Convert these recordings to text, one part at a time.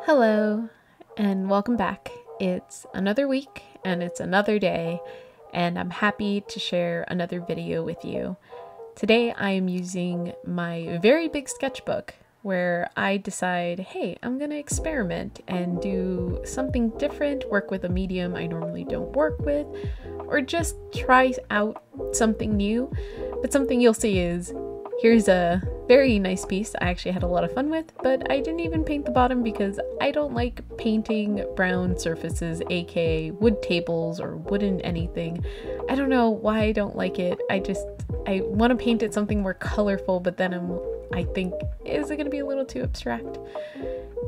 Hello, and welcome back. It's another week, and it's another day, and I'm happy to share another video with you. Today I am using my very big sketchbook, where I decide, hey, I'm gonna experiment and do something different, work with a medium I normally don't work with, or just try out something new. But something you'll see is, here's a very nice piece I actually had a lot of fun with, but I didn't even paint the bottom because I don't like painting brown surfaces, aka wood tables or wooden anything. I don't know why I don't like it. I want to paint it something more colorful, but then I think, is it going to be a little too abstract?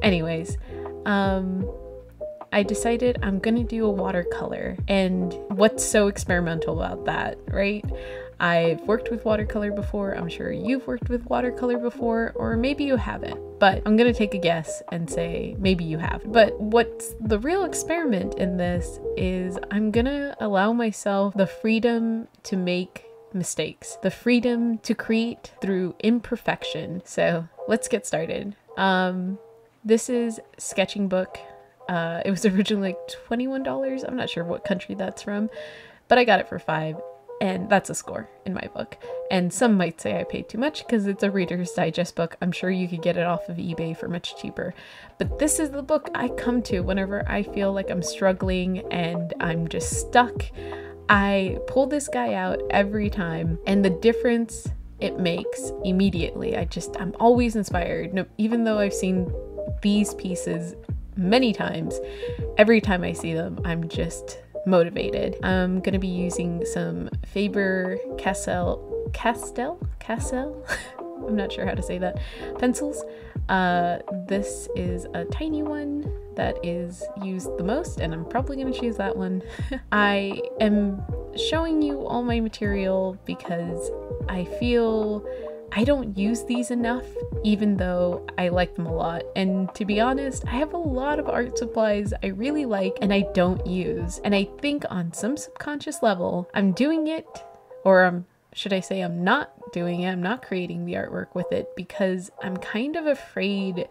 Anyways, I decided I'm going to do a watercolor, and what's so experimental about that, right? I've worked with watercolor before, I'm sure you've worked with watercolor before, or maybe you haven't, but I'm gonna take a guess and say maybe you have. But what's the real experiment in this is I'm gonna allow myself the freedom to make mistakes, the freedom to create through imperfection. So let's get started. This is Sketching Book. It was originally like $21. I'm not sure what country that's from, but I got it for $5. And that's a score in my book. And some might say I paid too much because it's a Reader's Digest book. I'm sure you could get it off of eBay for much cheaper. But this is the book I come to whenever I feel like I'm struggling and I'm just stuck. I pull this guy out every time, and the difference it makes immediately. I'm always inspired. No, even though I've seen these pieces many times, every time I see them, I'm just motivated. I'm gonna be using some Faber-Castell I'm not sure how to say that, pencils. This is a tiny one that is used the most, and I'm probably gonna choose that one. I am showing you all my material because I feel I don't use these enough, even though I like them a lot. And to be honest, I have a lot of art supplies I really like and I don't use. And I think on some subconscious level, I'm doing it, or should I say I'm not doing it, I'm not creating the artwork with it because I'm kind of afraid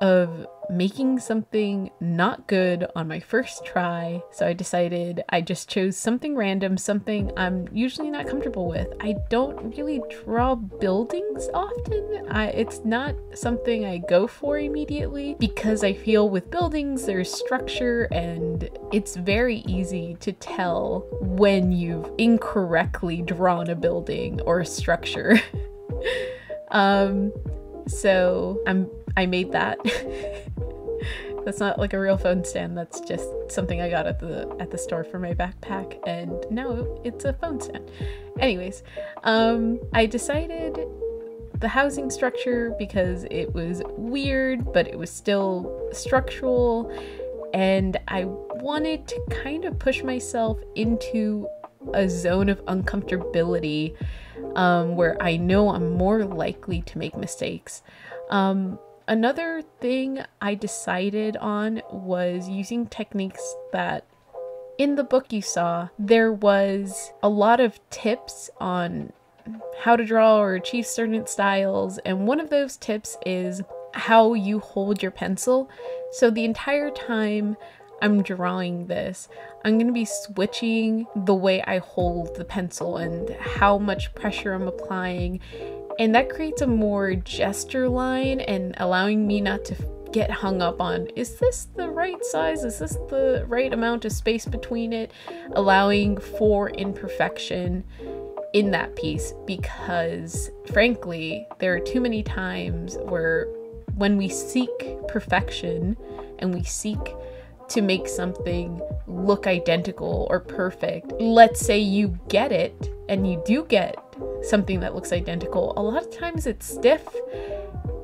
of making something not good on my first try. So I decided I just chose something random, something I'm usually not comfortable with. I don't really draw buildings often. It's not something I go for immediately because I feel with buildings there's structure and it's very easy to tell when you've incorrectly drawn a building or a structure. So I made that. That's not like a real phone stand, that's just something I got at the store for my backpack, and now it's a phone stand. Anyways, I decided the housing structure because it was weird, but it was still structural, and I wanted to kind of push myself into a zone of uncomfortability where I know I'm more likely to make mistakes. Another thing I decided on was using techniques that in the book you saw, there was a lot of tips on how to draw or achieve certain styles, and one of those tips is how you hold your pencil. So the entire time I'm drawing this, I'm going to be switching the way I hold the pencil and how much pressure I'm applying. And that creates a more gesture line and allowing me not to get hung up on, is this the right size? Is this the right amount of space between it? Allowing for imperfection in that piece, because frankly, there are too many times where when we seek perfection and we seek to make something look identical or perfect, let's say you get it and you do get something that looks identical, a lot of times it's stiff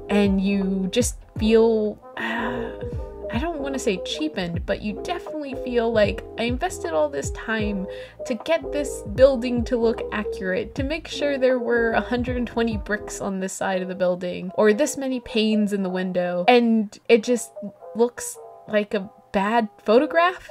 and you just feel, I don't want to say cheapened, but you definitely feel like I invested all this time to get this building to look accurate, to make sure there were 120 bricks on this side of the building or this many panes in the window, and it just looks like a bad photograph.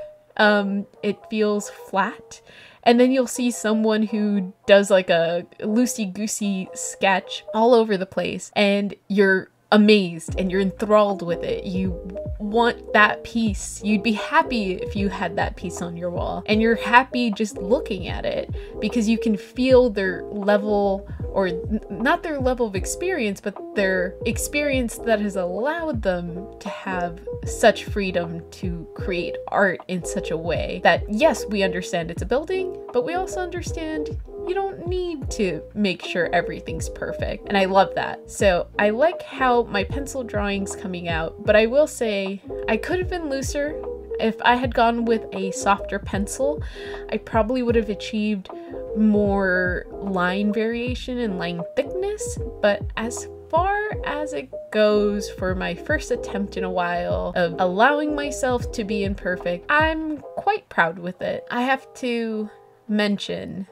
It feels flat. And then you'll see someone who does like a loosey-goosey sketch all over the place, and you're amazed and you're enthralled with it. You want that piece. You'd be happy if you had that piece on your wall, and you're happy just looking at it because you can feel their level, or not their level of experience, but their experience that has allowed them to have such freedom to create art in such a way that, yes, we understand it's a building, but we also understand you don't need to make sure everything's perfect. And I love that. So I like how my pencil drawing's coming out, but I will say I could have been looser. If I had gone with a softer pencil, I probably would have achieved more line variation and line thickness. But as far as it goes for my first attempt in a while of allowing myself to be imperfect, I'm quite proud with it. I have to mention,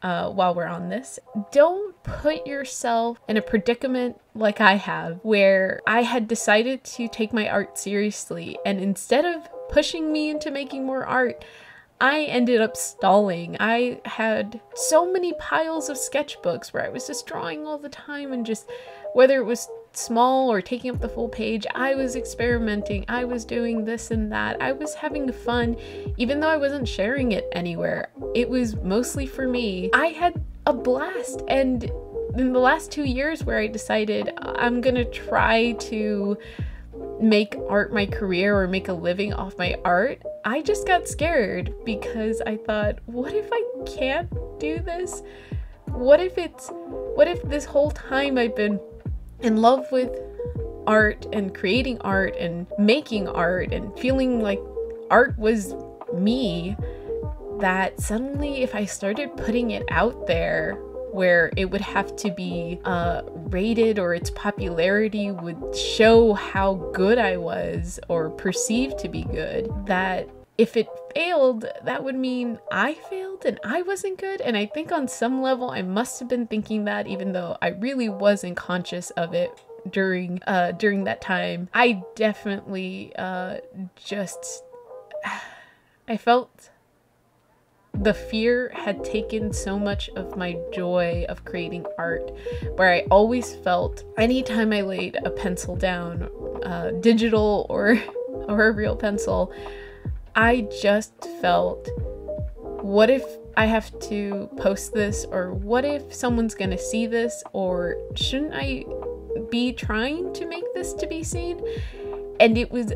while we're on this, don't put yourself in a predicament like I have, where I had decided to take my art seriously, and instead of pushing me into making more art, I ended up stalling. I had so many piles of sketchbooks where I was just drawing all the time, and just, whether it was small or taking up the full page, I was experimenting, I was doing this and that, I was having fun, even though I wasn't sharing it anywhere. It was mostly for me. I had a blast, and in the last 2 years where I decided I'm gonna try to make art my career or make a living off my art, I just got scared because I thought, what if I can't do this? What if this whole time I've been in love with art and creating art and making art and feeling like art was me, that suddenly if I started putting it out there where it would have to be rated, or its popularity would show how good I was or perceived to be good, that if it failed, that would mean I failed and I wasn't good. And I think on some level I must have been thinking that, even though I really wasn't conscious of it during that time. I definitely I felt the fear had taken so much of my joy of creating art, where I always felt anytime I laid a pencil down, digital or a real pencil, I just felt, what if I have to post this, or what if someone's gonna see this, or shouldn't I be trying to make this to be seen? And it was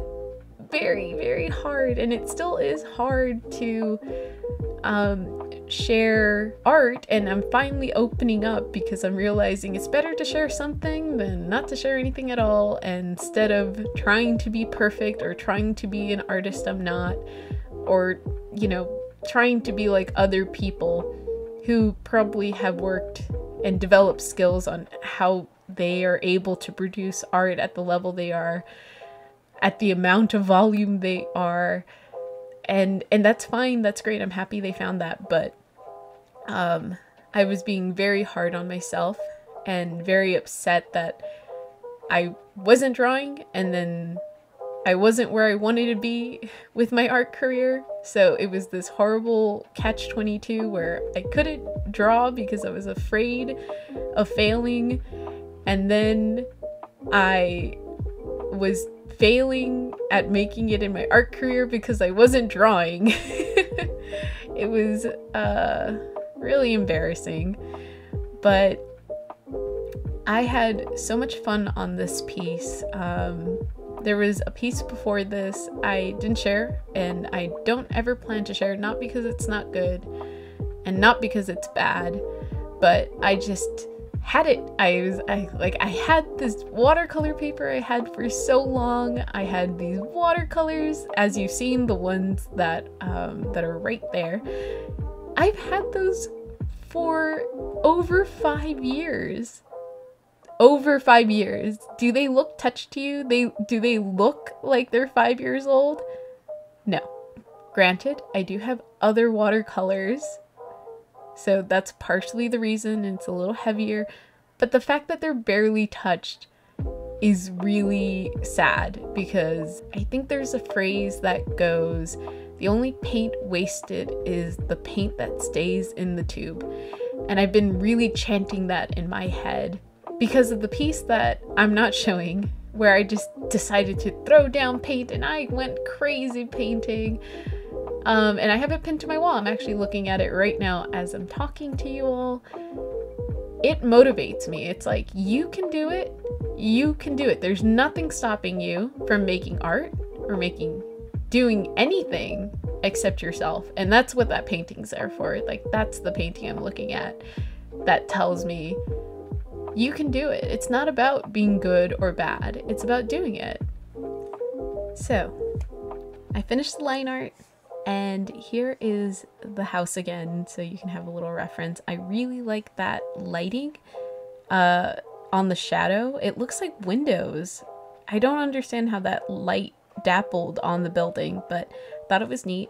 very, very hard, and it still is hard to share art, and I'm finally opening up because I'm realizing it's better to share something than not to share anything at all, instead of trying to be perfect or trying to be an artist I'm not, or, you know, trying to be like other people who probably have worked and developed skills on how they are able to produce art at the level they are, at the amount of volume they are. And that's fine, that's great, I'm happy they found that, but I was being very hard on myself and very upset that I wasn't drawing, and then I wasn't where I wanted to be with my art career. So it was this horrible catch-22 where I couldn't draw because I was afraid of failing, and then I was failing at making it in my art career because I wasn't drawing. It was really embarrassing, but I had so much fun on this piece. There was a piece before this I didn't share, and I don't ever plan to share, not because it's not good and not because it's bad, but I just had it. I had this watercolor paper I had for so long. I had these watercolors, as you've seen, the ones that are right there. I've had those for over 5 years. Over 5 years. Do they look touched to you? Do they look like they're 5 years old? No. Granted, I do have other watercolors, so that's partially the reason, and it's a little heavier, but the fact that they're barely touched is really sad, because I think there's a phrase that goes, the only paint wasted is the paint that stays in the tube. And I've been really chanting that in my head because of the piece that I'm not showing, where I just decided to throw down paint and I went crazy painting. And I have it pinned to my wall. I'm actually looking at it right now as I'm talking to you all. It motivates me. It's like, you can do it. You can do it. There's nothing stopping you from making art or doing anything except yourself. And that's what that painting's there for. Like, that's the painting I'm looking at that tells me you can do it. It's not about being good or bad. It's about doing it. So I finished the line art. And here is the house again, so you can have a little reference. I really like that lighting on the shadow. It looks like windows. I don't understand how that light dappled on the building, but thought it was neat.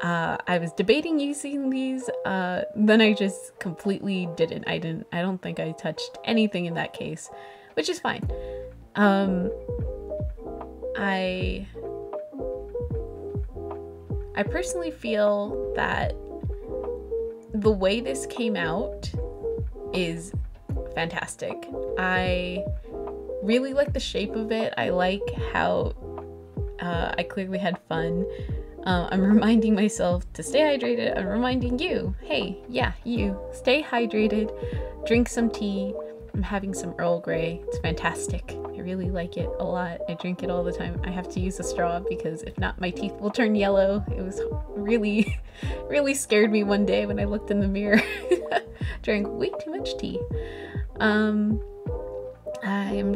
I was debating using these, then I just completely didn't. I don't think I touched anything in that case, which is fine. I personally feel that the way this came out is fantastic. I really like the shape of it. I like how I clearly had fun. I'm reminding myself to stay hydrated. I'm reminding you, hey, yeah, you, stay hydrated, drink some tea. I'm having some Earl Grey. It's fantastic. I really like it a lot. I drink it all the time. I have to use a straw because if not, my teeth will turn yellow. It was really, really scared me one day when I looked in the mirror. Drank way too much tea. I'm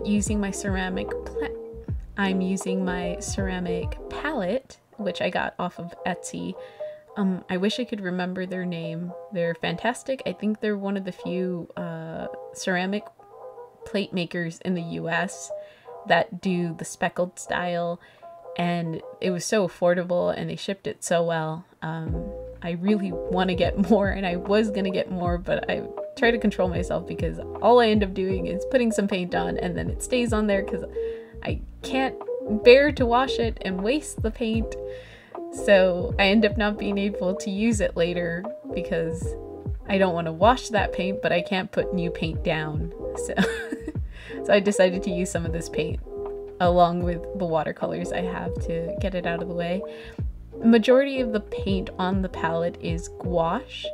using my ceramic palette, which I got off of Etsy. I wish I could remember their name. They're fantastic. I think they're one of the few ceramic plate makers in the US that do the speckled style, and it was so affordable and they shipped it so well. I really want to get more, and I was gonna get more, but I try to control myself because all I end up doing is putting some paint on and then it stays on there because I can't bear to wash it and waste the paint. So I end up not being able to use it later because I don't want to wash that paint, but I can't put new paint down. So, so I decided to use some of this paint along with the watercolors I have to get it out of the way. Majority of the paint on the palette is gouache,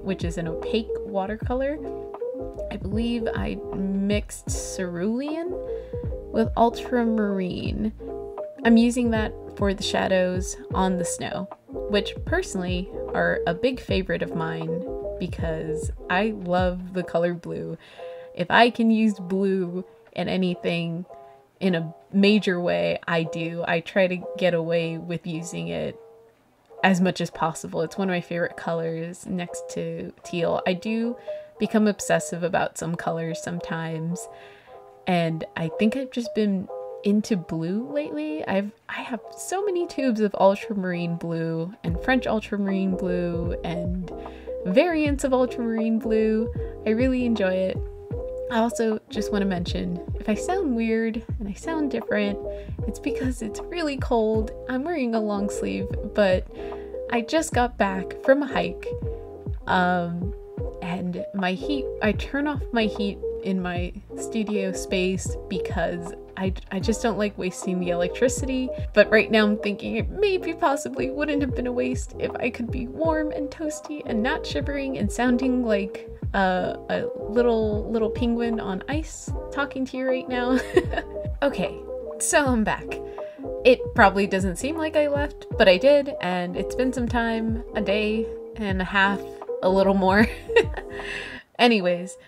which is an opaque watercolor. I believe I mixed cerulean with ultramarine. I'm using that for the shadows on the snow, which personally are a big favorite of mine because I love the color blue. If I can use blue in anything in a major way, I do. I try to get away with using it as much as possible. It's one of my favorite colors next to teal. I do become obsessive about some colors sometimes, and I think I've just been into blue lately. I have so many tubes of ultramarine blue and French ultramarine blue and variants of ultramarine blue. I really enjoy it. I also just want to mention, if I sound weird and I sound different, it's because it's really cold. I'm wearing a long sleeve, but I just got back from a hike, and my heat, I turn off my heat in my studio space because I just don't like wasting the electricity. But right now I'm thinking it maybe possibly wouldn't have been a waste if I could be warm and toasty and not shivering and sounding like a little penguin on ice talking to you right now. Okay, so I'm back. It probably doesn't seem like I left, but I did, and it's been some time, a day and a half, a little more. Anyways,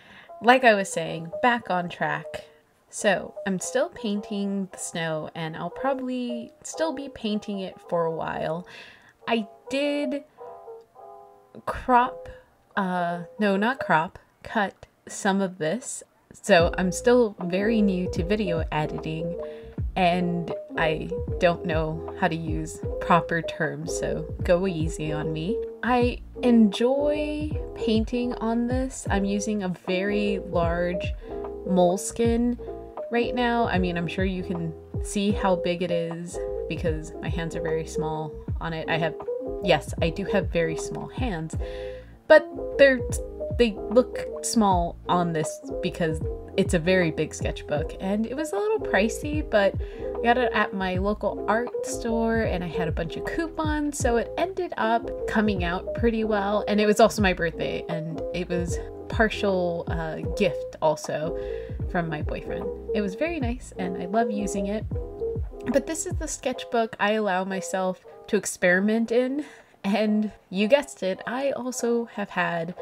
like I was saying, back on track. So I'm still painting the snow, and I'll probably still be painting it for a while. I did cut some of this. So I'm still very new to video editing, and I don't know how to use proper terms, so go easy on me. I enjoy painting on this. I'm using a very large moleskin right now. I mean, I'm sure you can see how big it is because my hands are very small on it. Yes, I do have very small hands, but they're they look small on this because it's a very big sketchbook, and it was a little pricey, but I got it at my local art store and I had a bunch of coupons, so it ended up coming out pretty well. And it was also my birthday, and it was partial gift also from my boyfriend. It was very nice and I love using it. But this is the sketchbook I allow myself to experiment in, and you guessed it, I also have had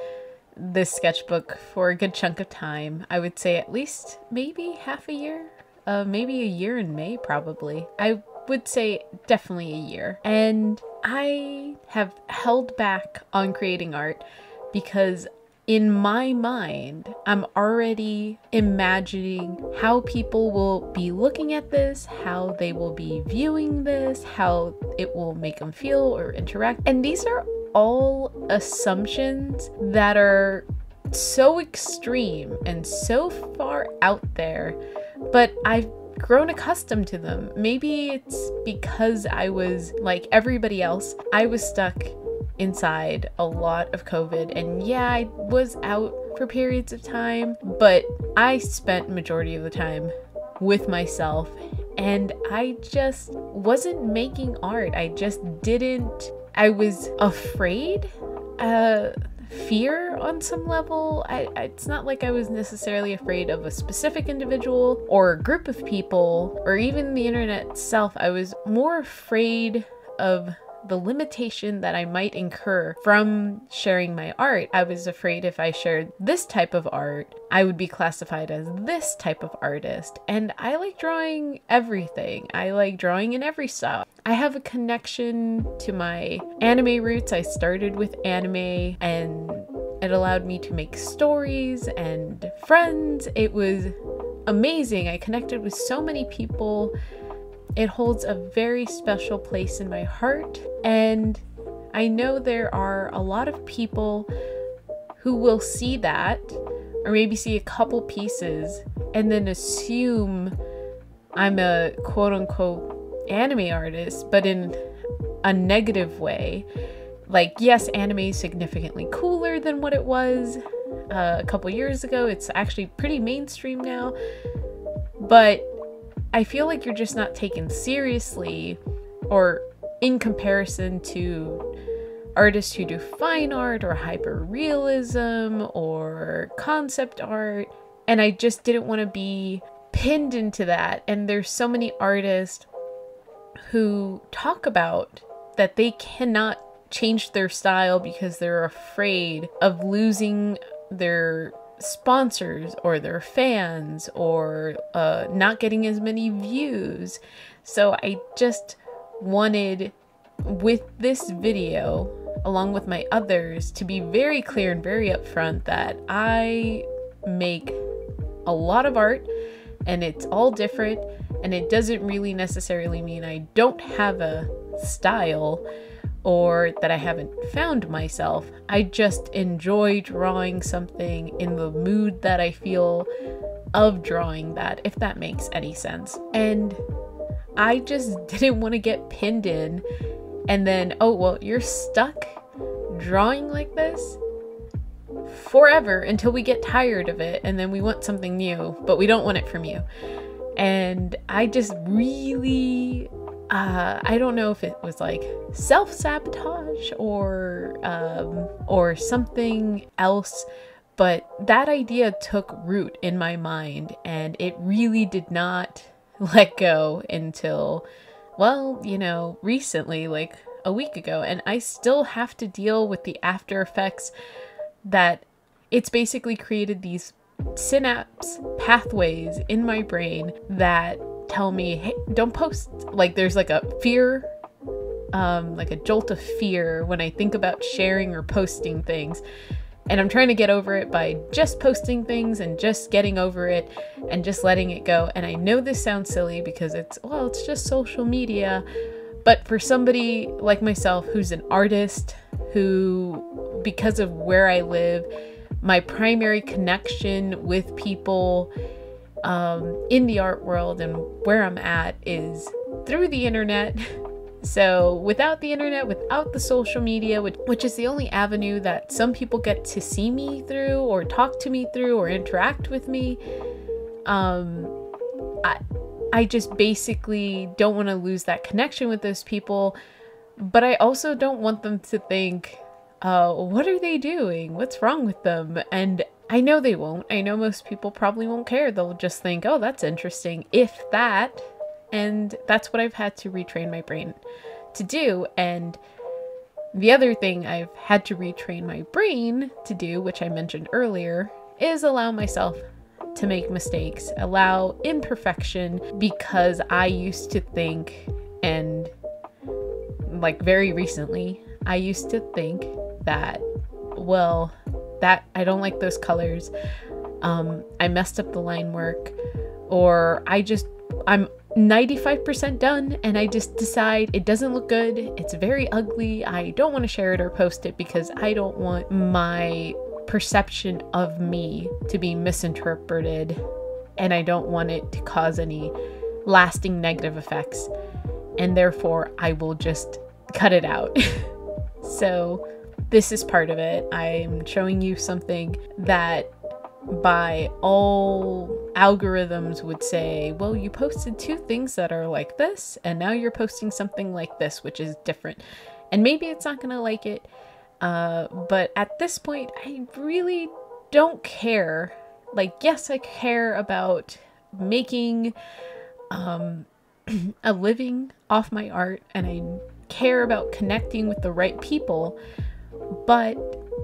this sketchbook for a good chunk of time. I would say at least maybe half a year, maybe a year in May probably. I would say definitely a year. And I have held back on creating art because in my mind, I'm already imagining how people will be looking at this, how they will be viewing this, how it will make them feel or interact. And these are all assumptions that are so extreme and so far out there, but I've grown accustomed to them. Maybe it's because I was like everybody else. I was stuck inside a lot of COVID, and yeah, I was out for periods of time, but I spent majority of the time with myself, and I just wasn't making art. I just didn't. I was afraid, fear on some level. It's not like I was necessarily afraid of a specific individual or a group of people or even the internet itself. I was more afraid of the limitation that I might incur from sharing my art. I was afraid if I shared this type of art, I would be classified as this type of artist. And I like drawing everything. I like drawing in every style. I have a connection to my anime roots. I started with anime and it allowed me to make stories and friends. It was amazing. I connected with so many people. It holds a very special place in my heart, and I know there are a lot of people who will see that, or maybe see a couple pieces, and then assume I'm a quote-unquote anime artist, but in a negative way. Like, yes, anime is significantly cooler than what it was a couple years ago. It's actually pretty mainstream now, but I feel like you're just not taken seriously, or in comparison to artists who do fine art or hyper-realism or concept art, and I just didn't want to be pinned into that. And there's so many artists who talk about that they cannot change their style because they're afraid of losing their sponsors or their fans or not getting as many views. So I just wanted, with this video along with my others, to be very clear and very upfront that I make a lot of art and it's all different, and it doesn't really necessarily mean I don't have a style or that I haven't found myself. I just enjoy drawing something in the mood that I feel of drawing that, if that makes any sense. And I just didn't want to get pinned in and then, oh, well, you're stuck drawing like this forever until we get tired of it, and then we want something new, but we don't want it from you. And I just really I don't know if it was like self-sabotage or something else, but that idea took root in my mind, and it really did not let go until, well, you know, recently, like a week ago. And I still have to deal with the after effects that it's basically created these synapse pathways in my brain that tell me, hey, don't post. Like, there's like a fear, like a jolt of fear when I think about sharing or posting things. And I'm trying to get over it by just posting things and just getting over it and just letting it go. And I know this sounds silly because it's just social media. But for somebody like myself who's an artist, who, because of where I live, my primary connection with people in the art world and where I'm at is through the internet. So without the internet, without the social media, which is the only avenue that some people get to see me through or talk to me through or interact with me, I just basically don't want to lose that connection with those people. But I also don't want them to think, what are they doing? What's wrong with them? And I know they won't. I know most people probably won't care. They'll just think, oh, that's interesting, if that. And that's what I've had to retrain my brain to do. And the other thing I've had to retrain my brain to do, which I mentioned earlier, is allow myself to make mistakes, allow imperfection, because I used to think, and like very recently, I used to think that, well, that I don't like those colors, I messed up the line work, or I'm 95% done and I just decide it doesn't look good, it's very ugly, I don't want to share it or post it because I don't want my perception of me to be misinterpreted, and I don't want it to cause any lasting negative effects, and therefore I will just cut it out. So this is part of it. I'm showing you something that by all algorithms would say, well, you posted 2 things that are like this, and now you're posting something like this, which is different. And maybe it's not gonna like it, but at this point, I really don't care. Like, yes, I care about making a living off my art, and I care about connecting with the right people, but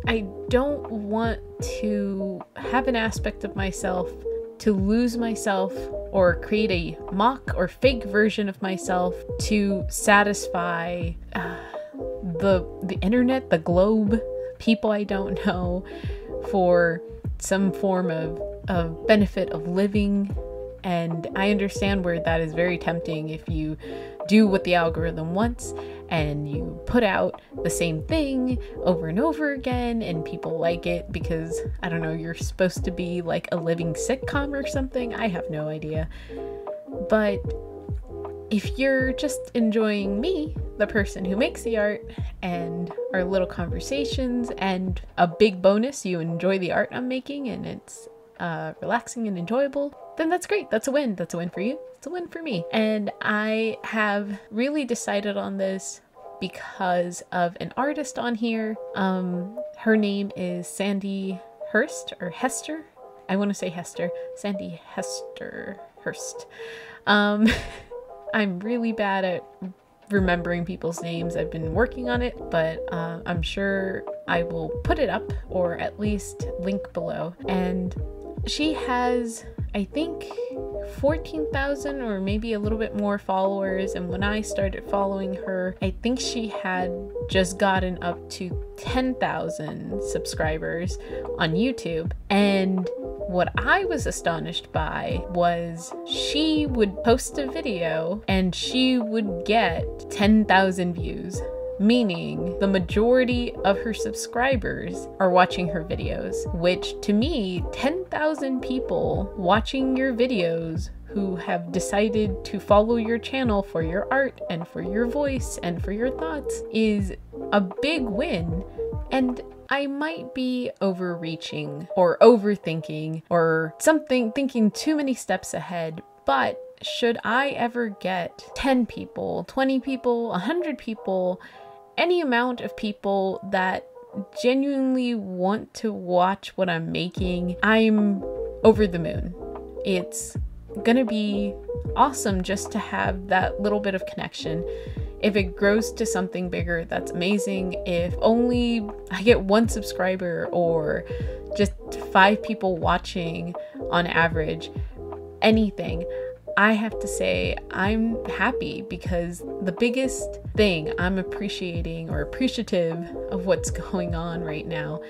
I don't want to have an aspect of myself to lose myself or create a mock or fake version of myself to satisfy the internet, the globe, people I don't know, for some form of benefit of living. And I understand where that is very tempting if you do what the algorithm wants and you put out the same thing over and over again and people like it because, I don't know, you're supposed to be like a living sitcom or something. I have no idea. But if you're just enjoying me, the person who makes the art, and our little conversations, and a big bonus, you enjoy the art I'm making and it's relaxing and enjoyable, then that's great. That's a win. That's a win for you. It's a win for me. And I have really decided on this because of an artist on here. Her name is Sandy Hurst, or Hester. I want to say Hester. Sandy Hester Hurst. I'm really bad at remembering people's names. I've been working on it, but I'm sure I will put it up or at least link below. And she has, I think, 14,000 or maybe a little bit more followers, and when I started following her, I think she had just gotten up to 10,000 subscribers on YouTube. And what I was astonished by was she would post a video and she would get 10,000 views, meaning the majority of her subscribers are watching her videos, which to me, 10,000 people watching your videos who have decided to follow your channel for your art and for your voice and for your thoughts is a big win. And I might be overreaching or overthinking or something, thinking too many steps ahead, but should I ever get 10 people, 20 people, 100 people, any amount of people that genuinely want to watch what I'm making, I'm over the moon. It's gonna be awesome just to have that little bit of connection. If it grows to something bigger, that's amazing. If only I get 1 subscriber or just 5 people watching on average, anything, I have to say I'm happy, because the biggest thing I'm appreciating or appreciative of what's going on right now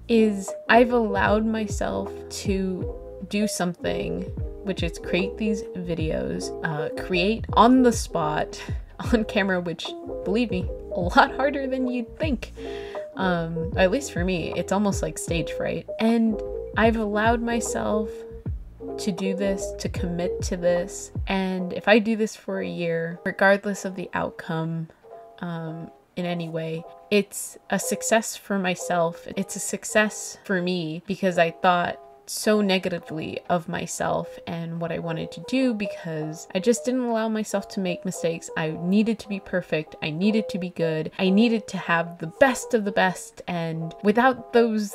is I've allowed myself to do something, which is create these videos, create on the spot, on camera, which, believe me, a lot harder than you'd think. At least for me, it's almost like stage fright. And I've allowed myself to do this, to commit to this. And if I do this for a year, regardless of the outcome, in any way. It's a success for myself. It's a success for me because I thought so negatively of myself and what I wanted to do, because I just didn't allow myself to make mistakes. I needed to be perfect. I needed to be good. I needed to have the best of the best. And without those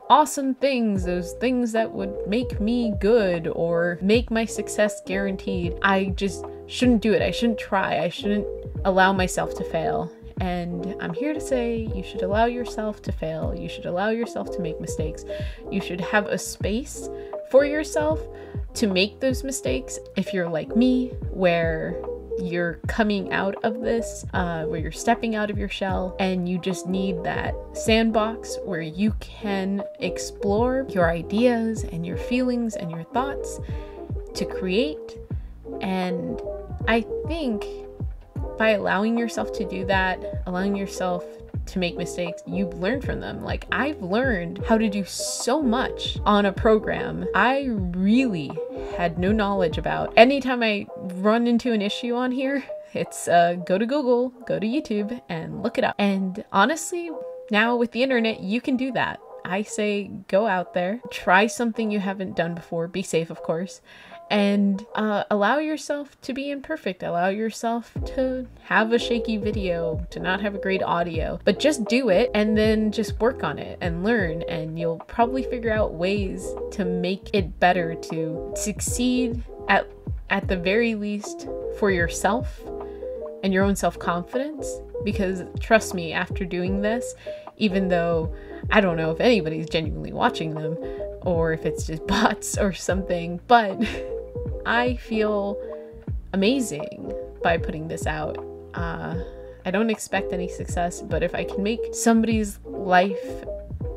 awesome things, those things that would make me good or make my success guaranteed, I just shouldn't do it. I shouldn't try. I shouldn't allow myself to fail. And I'm here to say you should allow yourself to fail. You should allow yourself to make mistakes. You should have a space for yourself to make those mistakes. If you're like me, where you're coming out of this, where you're stepping out of your shell and you just need that sandbox where you can explore your ideas and your feelings and your thoughts to create. And I think by allowing yourself to do that, allowing yourself to make mistakes, you learn from them. Like, I've learned how to do so much on a program I really had no knowledge about. Anytime I run into an issue on here, it's go to Google, go to YouTube, and look it up. And honestly, now with the internet, you can do that. I say go out there, try something you haven't done before, be safe of course, and allow yourself to be imperfect. Allow yourself to have a shaky video, to not have a great audio, but just do it and then just work on it and learn, and you'll probably figure out ways to make it better, to succeed at the very least for yourself and your own self-confidence. Because trust me, after doing this, even though I don't know if anybody's genuinely watching them or if it's just bots or something, but I feel amazing by putting this out. I don't expect any success, but if I can make somebody's life,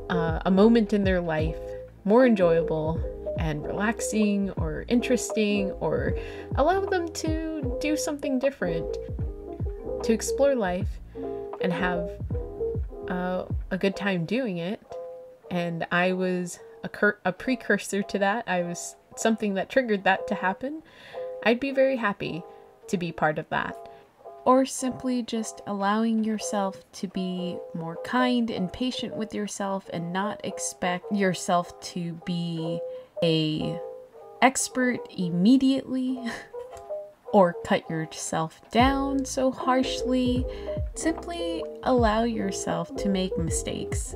a moment in their life, more enjoyable and relaxing or interesting, or allow them to do something different, to explore life and have a good time doing it. And I was a precursor to that. I was something that triggered that to happen. I'd be very happy to be part of that. Or simply just allowing yourself to be more kind and patient with yourself and not expect yourself to be a expert immediately or cut yourself down so harshly. Simply allow yourself to make mistakes.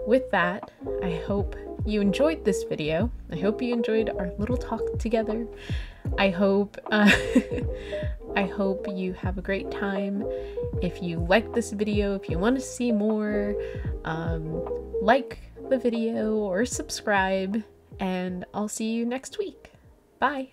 With that, I hope you enjoyed this video. I hope you enjoyed our little talk together. I hope I hope you have a great time. If you like this video, if you want to see more, like the video or subscribe, and I'll see you next week. Bye.